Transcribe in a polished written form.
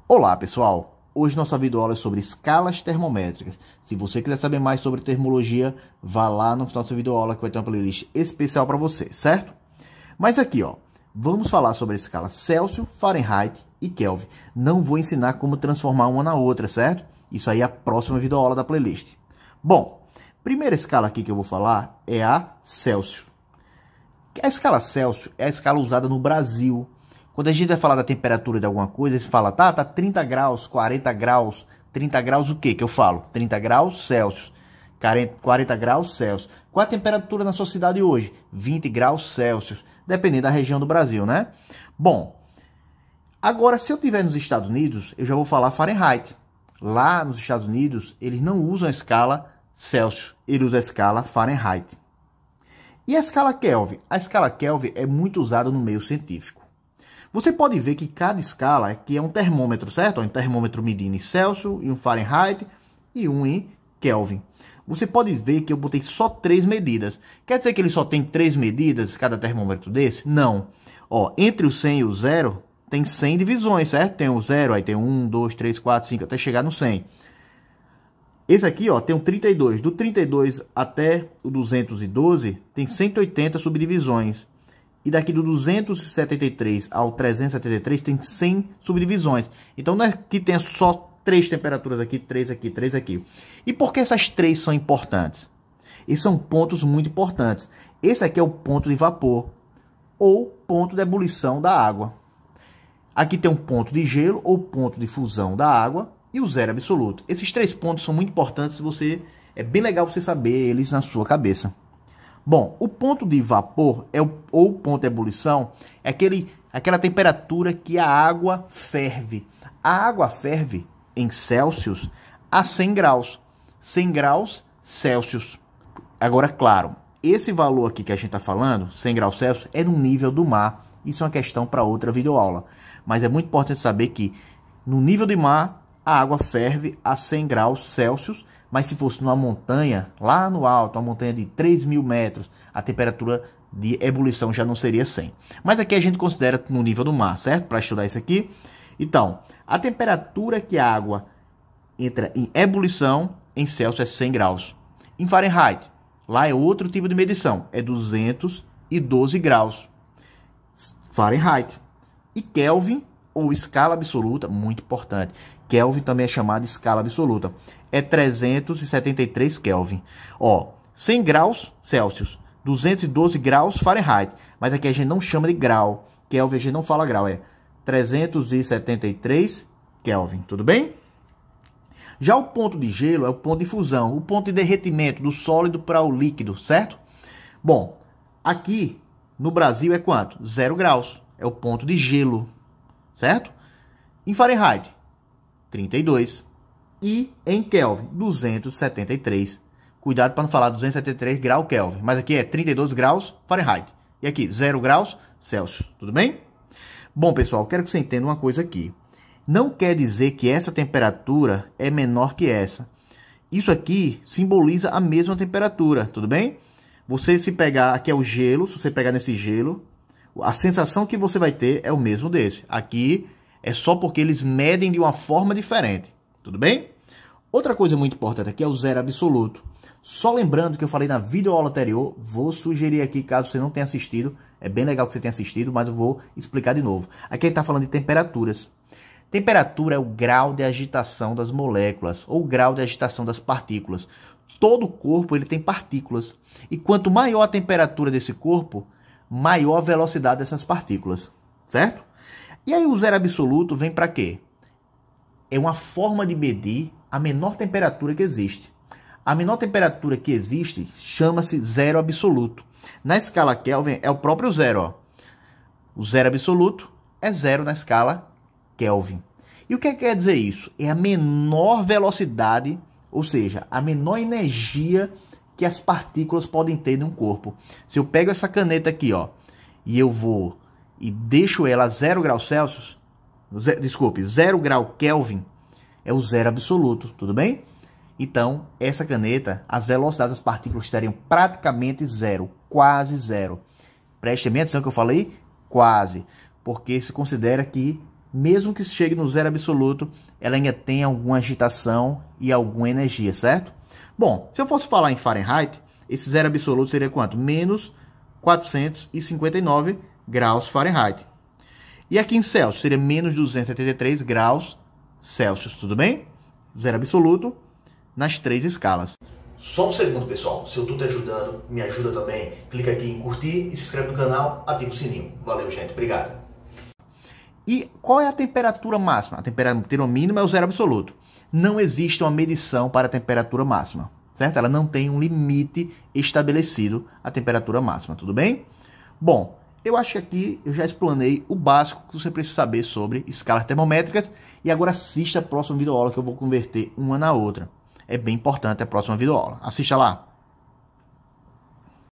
Olá pessoal, hoje nossa videoaula é sobre escalas termométricas. Se você quiser saber mais sobre termologia, vá lá no nossa videoaula que vai ter uma playlist especial para você, certo? Mas aqui ó, vamos falar sobre a escala Celsius, Fahrenheit e Kelvin. Não vou ensinar como transformar uma na outra, certo? Isso aí é a próxima videoaula da playlist. Bom, primeira escala aqui que eu vou falar é a Celsius. A escala Celsius é a escala usada no Brasil. Quando a gente vai falar da temperatura de alguma coisa, você fala, tá 30 graus, 40 graus, 30 graus o quê que eu falo? 30 graus Celsius, 40 graus Celsius. Qual a temperatura na sua cidade hoje? 20 graus Celsius, dependendo da região do Brasil, né? Bom, agora se eu estiver nos Estados Unidos, eu já vou falar Fahrenheit. Lá nos Estados Unidos, eles não usam a escala Celsius, eles usam a escala Fahrenheit. E a escala Kelvin? A escala Kelvin é muito usada no meio científico. Você pode ver que cada escala aqui é um termômetro, certo? Um termômetro medindo em Celsius, e um Fahrenheit e um em Kelvin. Você pode ver que eu botei só 3 medidas. Quer dizer que ele só tem 3 medidas, cada termômetro desse? Não. Ó, entre o 100 e o 0, tem 100 divisões, certo? Tem o 0, aí tem 1, 2, 3, 4, 5, até chegar no 100. Esse aqui, ó, tem um 32. Do 32 até o 212, tem 180 subdivisões. E daqui do 273 ao 373 tem 100 subdivisões. Então não é que tenha só 3 temperaturas aqui, 3 aqui, 3 aqui. E por que essas 3 são importantes? Esses são pontos muito importantes. Esse aqui é o ponto de vapor ou ponto de ebulição da água. Aqui tem um ponto de gelo ou ponto de fusão da água e o zero absoluto. Esses 3 pontos são muito importantes. É bem legal você saber eles na sua cabeça. Bom, o ponto de vapor ou ponto de ebulição é aquela temperatura que a água ferve. A água ferve em Celsius a 100 graus. 100 graus Celsius. Agora, claro, esse valor aqui que a gente está falando, 100 graus Celsius, é no nível do mar. Isso é uma questão para outra videoaula. Mas é muito importante saber que no nível do mar, a água ferve a 100 graus Celsius. Mas se fosse numa montanha, lá no alto, uma montanha de 3.000 metros, a temperatura de ebulição já não seria 100. Mas aqui a gente considera no nível do mar, certo? Para estudar isso aqui. Então, a temperatura que a água entra em ebulição em Celsius é 100 graus. Em Fahrenheit, lá é outro tipo de medição, é 212 graus. Fahrenheit. E Kelvin, ou escala absoluta, muito importante. Kelvin também é chamado de escala absoluta. É 373 Kelvin. Ó, 100 graus Celsius, 212 graus Fahrenheit. Mas aqui a gente não chama de grau. Kelvin a gente não fala grau, é 373 Kelvin. Tudo bem? Já o ponto de gelo é o ponto de fusão, o ponto de derretimento do sólido para o líquido, certo? Bom, aqui no Brasil é quanto? 0 graus. É o ponto de gelo, certo? Em Fahrenheit, 32. E em Kelvin, 273. Cuidado para não falar 273 graus Kelvin. Mas aqui é 32 graus Fahrenheit. E aqui, 0 graus Celsius. Tudo bem? Bom, pessoal, quero que você entenda uma coisa aqui. Não quer dizer que essa temperatura é menor que essa. Isso aqui simboliza a mesma temperatura. Tudo bem? Você se pegar, aqui é o gelo. Se você pegar nesse gelo, a sensação que você vai ter é o mesmo desse. Aqui é só porque eles medem de uma forma diferente. Tudo bem? Outra coisa muito importante aqui é o zero absoluto. Só lembrando que eu falei na videoaula anterior, vou sugerir aqui, caso você não tenha assistido, é bem legal que você tenha assistido, mas eu vou explicar de novo. Aqui a gente está falando de temperaturas. Temperatura é o grau de agitação das moléculas, ou grau de agitação das partículas. Todo corpo ele tem partículas. E quanto maior a temperatura desse corpo, maior a velocidade dessas partículas. Certo? E aí o zero absoluto vem para quê? É uma forma de medir a menor temperatura que existe. A menor temperatura que existe chama-se zero absoluto. Na escala Kelvin é o próprio zero. Ó. O zero absoluto é zero na escala Kelvin. E o que quer dizer isso? É a menor velocidade, ou seja, a menor energia que as partículas podem ter em um corpo. Se eu pego essa caneta aqui, ó, e eu vou e deixo ela a 0 graus Celsius, desculpe, 0 grau Kelvin, é o zero absoluto, tudo bem? Então, essa caneta, as velocidades das partículas estariam praticamente zero, quase zero. Preste bem atenção que eu falei, quase, porque se considera que mesmo que chegue no zero absoluto, ela ainda tem alguma agitação e alguma energia, certo? Bom, se eu fosse falar em Fahrenheit, esse zero absoluto seria quanto? Menos 459 graus Fahrenheit. E aqui em Celsius seria menos 273 graus Celsius, tudo bem? Zero absoluto nas 3 escalas. Só um segundo, pessoal. Se eu estou te ajudando, me ajuda também. Clica aqui em curtir e se inscreve no canal, ativa o sininho. Valeu, gente. Obrigado. E qual é a temperatura máxima? A temperatura mínima é o zero absoluto. Não existe uma medição para a temperatura máxima, certo? Ela não tem um limite estabelecido, a temperatura máxima, tudo bem? Bom, eu acho que aqui eu já explanei o básico que você precisa saber sobre escalas termométricas e agora assista a próxima videoaula que eu vou converter uma na outra. É bem importante a próxima videoaula. Assista lá.